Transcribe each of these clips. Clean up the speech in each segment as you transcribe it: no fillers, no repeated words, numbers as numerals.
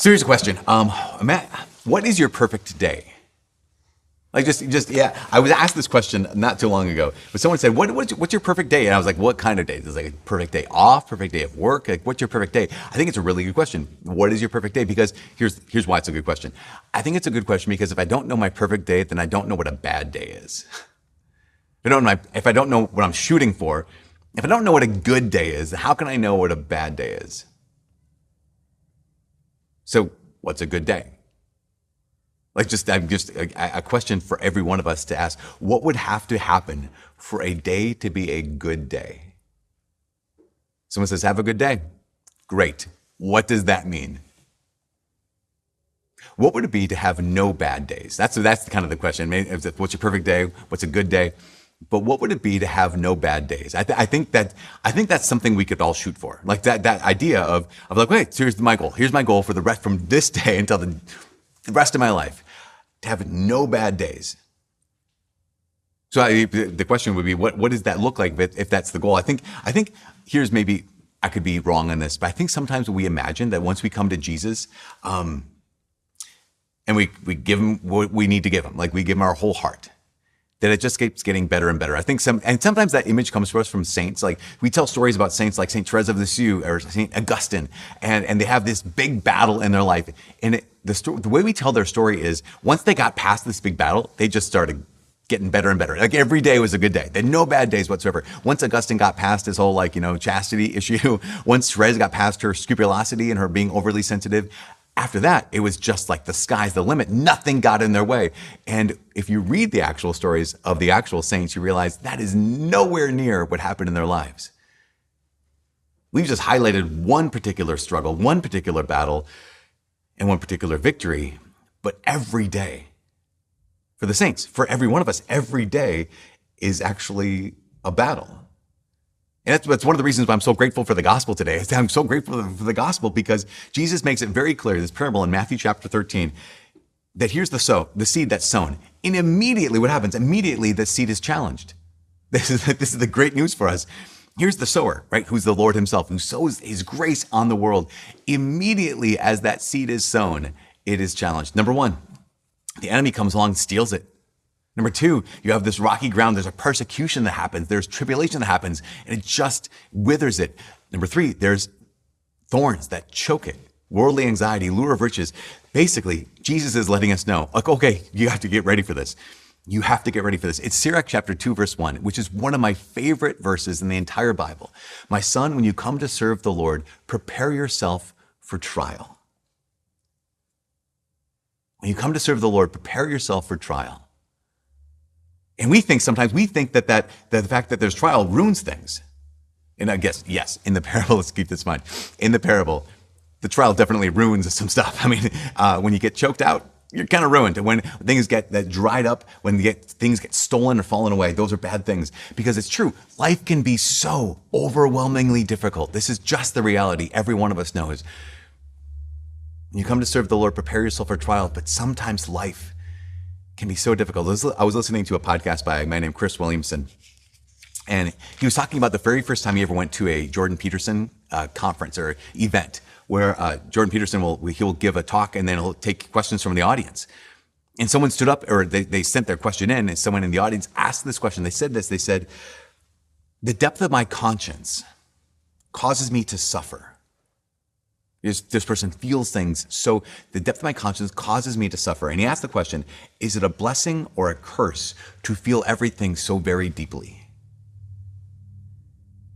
Serious question. Matt, what is your perfect day? Like yeah. I was asked this question not too long ago, but someone said, what's your perfect day? And I was like, what kind of day? It's like a perfect day off, perfect day of work. Like, what's your perfect day? I think it's a really good question. What is your perfect day? Because here's why it's a good question. I think it's a good question because if I don't know my perfect day, then I don't know what a bad day is. If I don't know what I'm shooting for, if I don't know what a good day is, how can I know what a bad day is? So what's a good day? Like just a question for every one of us to ask, what would have to happen for a day to be a good day? Someone says, have a good day. Great. What does that mean? What would it be to have no bad days? That's kind of the question. What's your perfect day? What's a good day? But what would it be to have no bad days? I think that's something we could all shoot for. Like that idea of like, wait, so here's my goal. Here's my goal for the rest from this day until the rest of my life, to have no bad days. So the question would be, what does that look like if that's the goal? I think here's, maybe I could be wrong on this, but I think sometimes we imagine that once we come to Jesus, and we give him what we need to give him, like we give him our whole heart, that it just keeps getting better and better. I think sometimes that image comes to us from saints. Like we tell stories about saints like Saint Therese of Lisieux or Saint Augustine, and they have this big battle in their life. And the way we tell their story is, once they got past this big battle, they just started getting better and better. Like every day was a good day. They had no bad days whatsoever. Once Augustine got past his whole chastity issue, once Therese got past her scrupulosity and her being overly sensitive, after that, it was just like the sky's the limit. Nothing got in their way. And if you read the actual stories of the actual saints, you realize that is nowhere near what happened in their lives. We've just highlighted one particular struggle, one particular battle, and one particular victory. But every day, for the saints, for every one of us, every day is actually a battle. And that's one of the reasons why I'm so grateful for the gospel today. I'm so grateful for the gospel because Jesus makes it very clear, this parable in Matthew chapter 13, that here's the seed that's sown. And immediately what happens? Immediately the seed is challenged. This is the great news for us. Here's the sower, right? Who's the Lord himself, who sows his grace on the world. Immediately as that seed is sown, it is challenged. Number one, the enemy comes along and steals it. Number two, you have this rocky ground. There's a persecution that happens. There's tribulation that happens, and it just withers it. Number three, there's thorns that choke it. Worldly anxiety, lure of riches. Basically, Jesus is letting us know, like, okay, you have to get ready for this. You have to get ready for this. It's Sirach chapter 2, verse 1, which is one of my favorite verses in the entire Bible. My son, when you come to serve the Lord, prepare yourself for trial. When you come to serve the Lord, prepare yourself for trial. And sometimes we think that the fact that there's trial ruins things. And I guess, yes, in the parable, let's keep this in mind. In the parable, the trial definitely ruins some stuff. I mean, when you get choked out, you're kind of ruined. And when things get dried up, when things get stolen or fallen away, those are bad things. Because it's true, life can be so overwhelmingly difficult. This is just the reality every one of us knows. When you come to serve the Lord, prepare yourself for trial. But sometimes life can be so difficult. I was listening to a podcast by a man named Chris Williamson, and he was talking about the very first time he ever went to a Jordan Peterson conference or event where Jordan Peterson he'll give a talk and then he'll take questions from the audience. And someone stood up, or they sent their question in, and someone in the audience asked this question. They said, the depth of my conscience causes me to suffer. This person feels things, so the depth of my conscience causes me to suffer. And he asked the question, is it a blessing or a curse to feel everything so very deeply?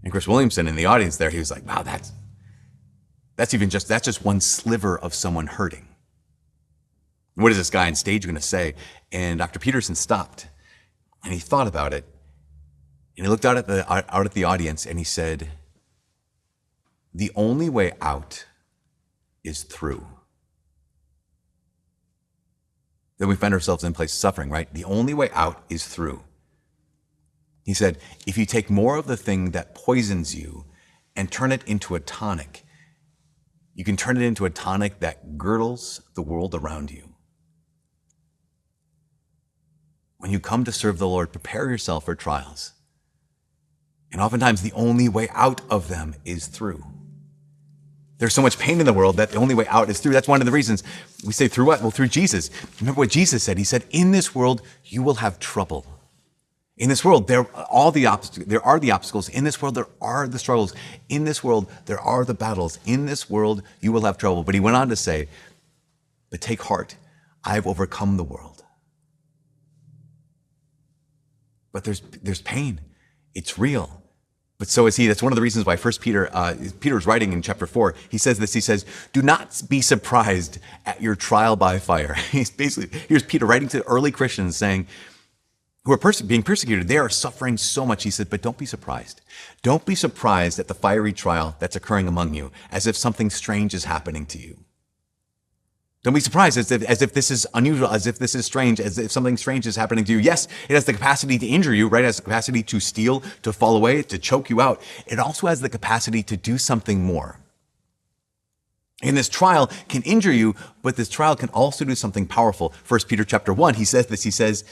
And Chris Williamson in the audience there, he was like, wow, that's just one sliver of someone hurting. What is this guy on stage going to say? And Dr. Peterson stopped, and he thought about it, and he looked out at the audience, and he said, the only way out is through. Then we find ourselves in a place of suffering, right? The only way out is through. He said, if you take more of the thing that poisons you and turn it into a tonic, you can turn it into a tonic that girdles the world around you. When you come to serve the Lord, prepare yourself for trials. And oftentimes the only way out of them is through. There's so much pain in the world that the only way out is through. That's one of the reasons we say through what? Well, through Jesus. Remember what Jesus said? He said, in this world, you will have trouble. In this world, there are the obstacles. In this world, there are the struggles. In this world, there are the battles. In this world, you will have trouble. But he went on to say, but take heart, I have overcome the world. But there's pain. It's real. But so is he. That's one of the reasons why Peter's writing in chapter 4. He says this, he says, do not be surprised at your trial by fire. Here's Peter writing to early Christians saying, who are being persecuted, they are suffering so much. He said, but don't be surprised. Don't be surprised at the fiery trial that's occurring among you, as if something strange is happening to you. Don't be surprised as if this is unusual, as if this is strange, as if something strange is happening to you. Yes, it has the capacity to injure you, right? It has the capacity to steal, to fall away, to choke you out. It also has the capacity to do something more. And this trial can injure you, but this trial can also do something powerful. 1 Peter chapter 1, he says this, he says,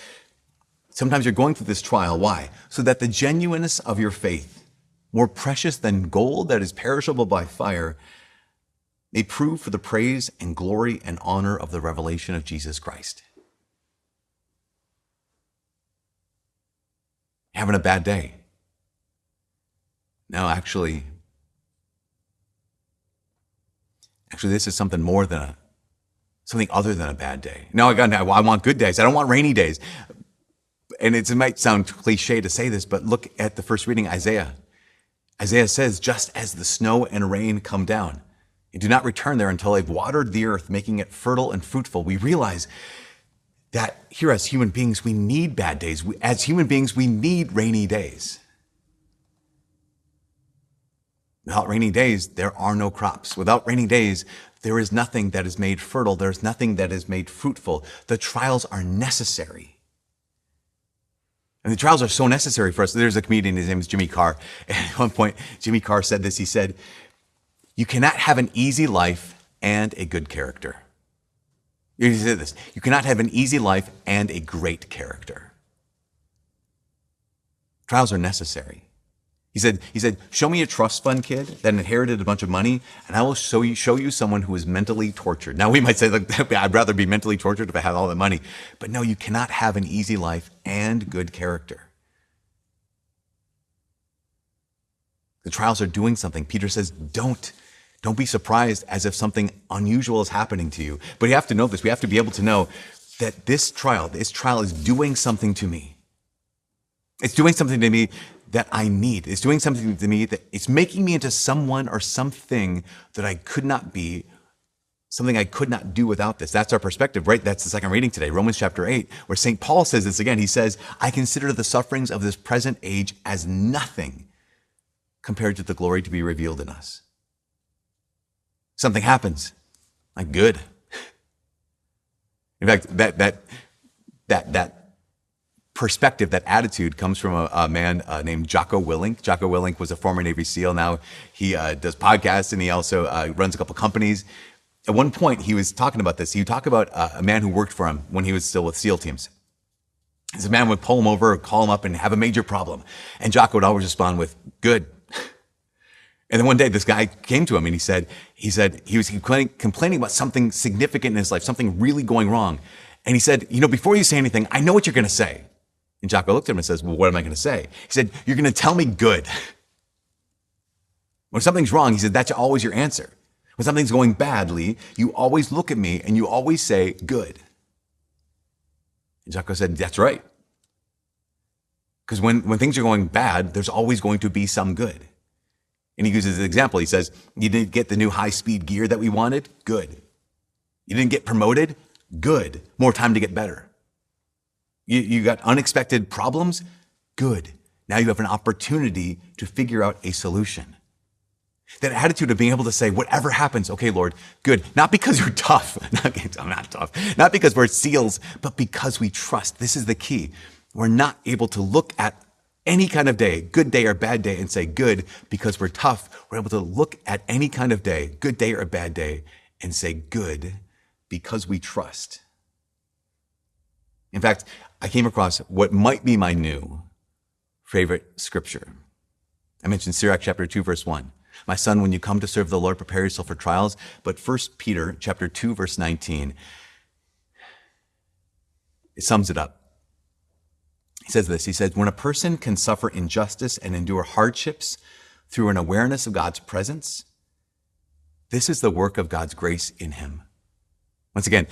sometimes you're going through this trial. Why? So that the genuineness of your faith, more precious than gold that is perishable by fire, may prove for the praise and glory and honor of the revelation of Jesus Christ. Having a bad day. No, actually, this is something more than something other than a bad day. No, I want good days. I don't want rainy days. And it might sound cliche to say this, but look at the first reading, Isaiah. Isaiah says, just as the snow and rain come down, and do not return there until they've watered the earth, making it fertile and fruitful. We realize that here as human beings, we need bad days. As human beings, we need rainy days. Without rainy days, there are no crops. Without rainy days, there is nothing that is made fertile. There's nothing that is made fruitful. The trials are necessary. And the trials are so necessary for us. There's a comedian, his name is Jimmy Carr. And at one point, Jimmy Carr said this. He said, you cannot have an easy life and a good character. He said this. You cannot have an easy life and a great character. Trials are necessary. He said, show me a trust fund kid that inherited a bunch of money, and I will show you someone who is mentally tortured. Now we might say, look, I'd rather be mentally tortured if I had all the money. But no, you cannot have an easy life and good character. The trials are doing something. Peter says, don't be surprised as if something unusual is happening to you. But you have to know this. We have to be able to know that this trial is doing something to me. It's doing something to me that I need. It's doing something to me that it's making me into someone or something that I could not be, something I could not do without this. That's our perspective, right? That's the second reading today, Romans chapter 8, where St. Paul says this again. He says, I consider the sufferings of this present age as nothing compared to the glory to be revealed in us. Something happens, like good. In fact, that perspective, that attitude comes from a man named Jocko Willink. Jocko Willink was a former Navy SEAL. Now he does podcasts and he also runs a couple companies. At one point, he was talking about this. He would talk about a man who worked for him when he was still with SEAL teams. This man would pull him over, call him up, and have a major problem. And Jocko would always respond with, good. And then one day this guy came to him and he said he was complaining about something significant in his life, something really going wrong. And he said, before you say anything, I know what you're going to say. And Jocko looked at him and says, well, what am I going to say? He said, you're going to tell me good. When something's wrong, he said, that's always your answer. When something's going badly, you always look at me and you always say good. And Jocko said, that's right. Because when things are going bad, there's always going to be some good. And he uses an example. He says, you didn't get the new high-speed gear that we wanted? Good. You didn't get promoted? Good. More time to get better. You got unexpected problems? Good. Now you have an opportunity to figure out a solution. That attitude of being able to say, whatever happens, okay, Lord, good. Not because you're tough. I'm not tough. Not because we're SEALs, but because we trust. This is the key. We're not able to look at any kind of day, good day or bad day, and say good because we're tough. We're able to look at any kind of day, good day or bad day, and say good because we trust. In fact, I came across what might be my new favorite scripture. I mentioned Sirach chapter 2, verse 1. My son, when you come to serve the Lord, prepare yourself for trials. But 1 Peter chapter 2, verse 19, it sums it up. He says this, he says, when a person can suffer injustice and endure hardships through an awareness of God's presence, this is the work of God's grace in him. Once again,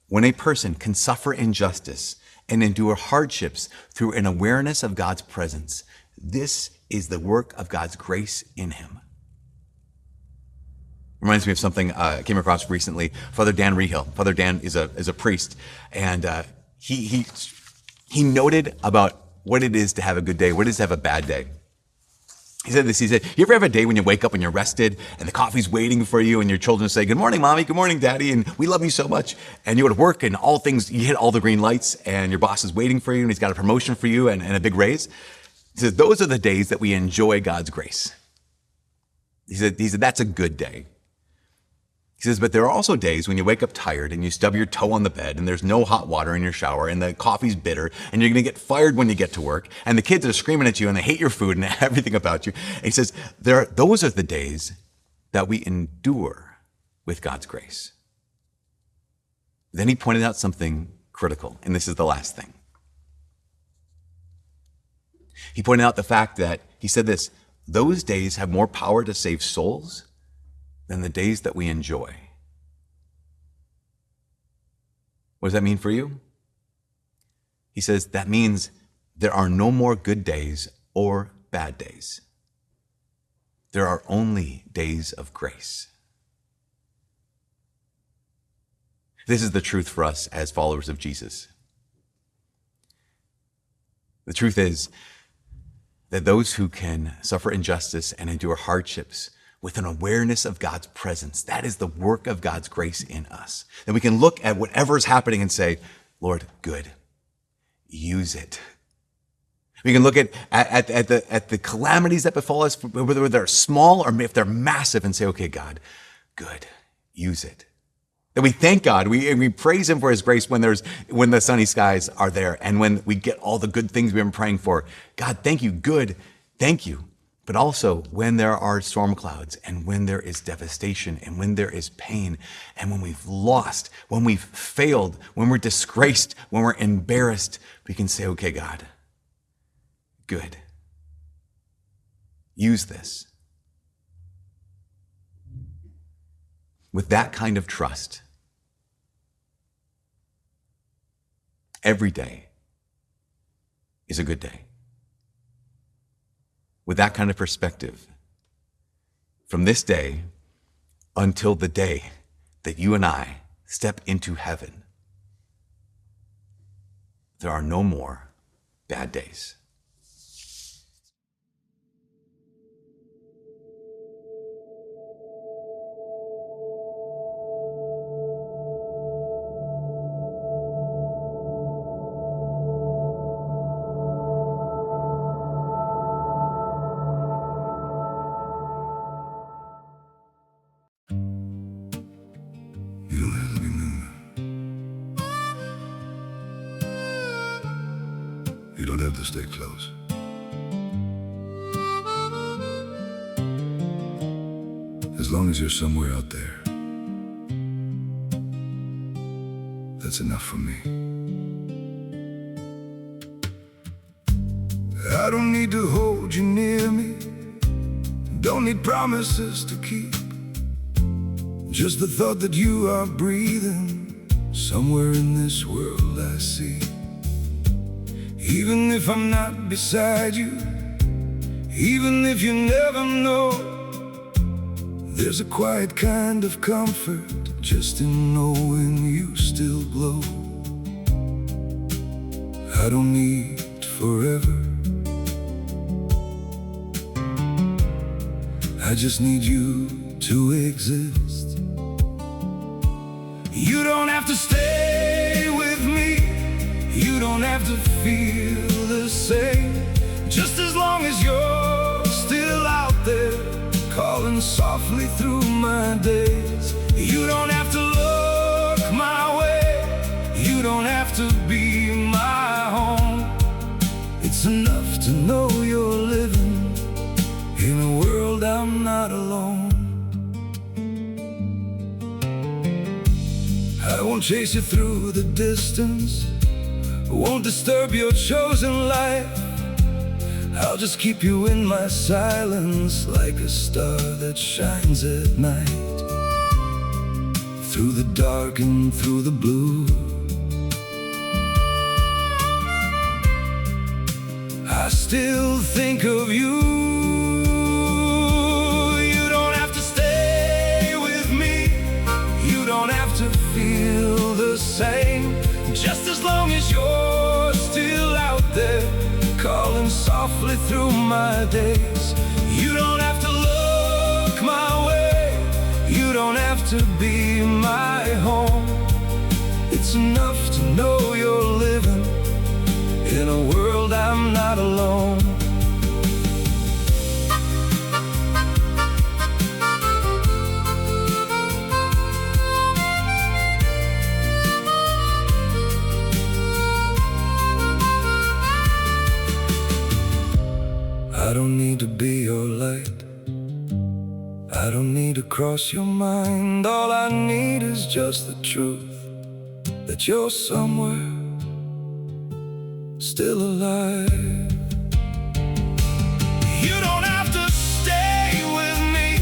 when a person can suffer injustice and endure hardships through an awareness of God's presence, this is the work of God's grace in him. Reminds me of something I came across recently. Father Dan Rehill. Father Dan is a priest, and he noted about what it is to have a good day, what it is to have a bad day. He said this, he said, you ever have a day when you wake up and you're rested and the coffee's waiting for you and your children say, good morning, mommy, good morning, daddy, and we love you so much. And you go to work and you hit all the green lights and your boss is waiting for you and he's got a promotion for you and a big raise. He says, those are the days that we enjoy God's grace. He said, that's a good day. He says, but there are also days when you wake up tired and you stub your toe on the bed and there's no hot water in your shower and the coffee's bitter and you're going to get fired when you get to work and the kids are screaming at you and they hate your food and everything about you. And he says, those are the days that we endure with God's grace. Then he pointed out something critical, and this is the last thing. He pointed out the fact that, he said this, those days have more power to save souls than the days that we enjoy. What does that mean for you? He says that means there are no more good days or bad days. There are only days of grace. This is the truth for us as followers of Jesus. The truth is that those who can suffer injustice and endure hardships with an awareness of God's presence, that is the work of God's grace in us. That we can look at whatever is happening and say, Lord, good, use it. We can look at the calamities that befall us, whether they're small or if they're massive, and say, okay, God, good, use it. That we thank God, we praise him for his grace when the sunny skies are there and when we get all the good things we've been praying for. God, thank you, good, thank you. But also when there are storm clouds and when there is devastation and when there is pain and when we've lost, when we've failed, when we're disgraced, when we're embarrassed, we can say, okay, God, good. Use this. With that kind of trust, every day is a good day. With that kind of perspective, from this day until the day that you and I step into heaven, there are no more bad days. You don't have to stay close. As long as you're somewhere out there, that's enough for me. I don't need to hold you near me, don't need promises to keep. Just the thought that you are breathing somewhere in this world I see. Even if I'm not beside you, even if you never know, there's a quiet kind of comfort just in knowing you still glow. I don't need forever, I just need you to exist. You don't have to stay with me, you don't have to feel the same. Just as long as you're still out there, calling softly through my days. You don't have to look my way, you don't have to be my home. It's enough to know you're living in a world I'm not alone. I won't chase you through the distance, won't disturb your chosen life. I'll just keep you in my silence, like a star that shines at night. Through the dark and through the blue, I still think of you. You don't have to stay with me, you don't have to feel the same. Just as long as you're still out there, calling softly through my days. You don't have to look my way, you don't have to be my home. It's enough to know you're living in a world I'm not alone. I don't need to be your light, I don't need to cross your mind. All I need is just the truth that you're somewhere still alive. You don't have to stay with me,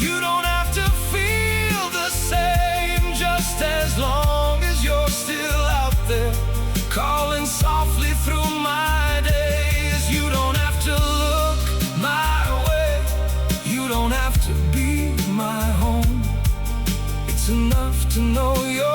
you don't have to feel the same. Just as long as you're still out there, calling softly through my days. You don't have to look my way, you don't have to be my home. It's enough to know you're